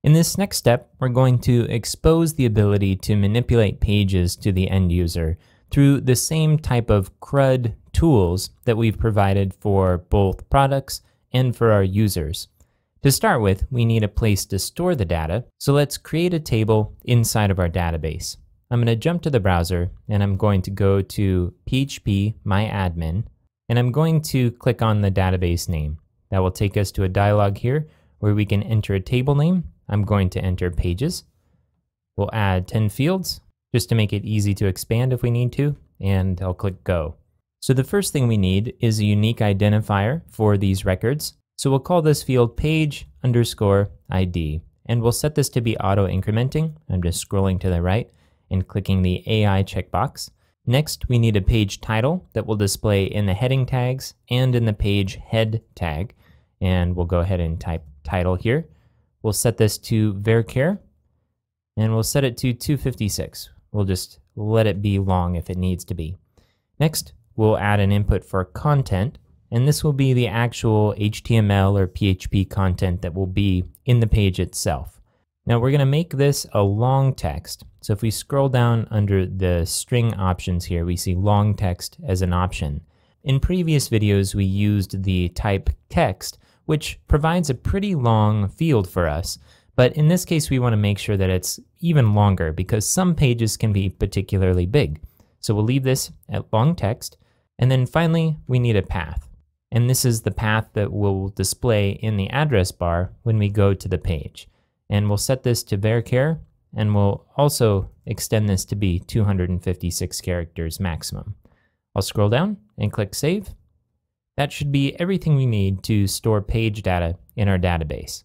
In this next step, we're going to expose the ability to manipulate pages to the end user through the same type of CRUD tools that we've provided for both products and for our users. To start with, we need a place to store the data, so let's create a table inside of our database. I'm going to jump to the browser and I'm going to go to PHP My Admin, and I'm going to click on the database name. That will take us to a dialog here where we can enter a table name. I'm going to enter pages. We'll add 10 fields just to make it easy to expand if we need to, and I'll click go. So the first thing we need is a unique identifier for these records. So we'll call this field page_ID, and we'll set this to be auto-incrementing. I'm just scrolling to the right and clicking the AI checkbox. Next, we need a page title that will display in the heading tags and in the page head tag. And we'll go ahead and type title here. We'll set this to varchar, and we'll set it to 256. We'll just let it be long if it needs to be. Next, we'll add an input for content, and this will be the actual HTML or PHP content that will be in the page itself. Now we're going to make this a long text. So if we scroll down under the string options here, we see long text as an option. In previous videos, we used the type text, which provides a pretty long field for us. But in this case, we want to make sure that it's even longer because some pages can be particularly big. So we'll leave this at long text. And then finally, we need a path. And this is the path that will display in the address bar when we go to the page. And we'll set this to varchar, and we'll also extend this to be 256 characters maximum. I'll scroll down and click save. That should be everything we need to store page data in our database.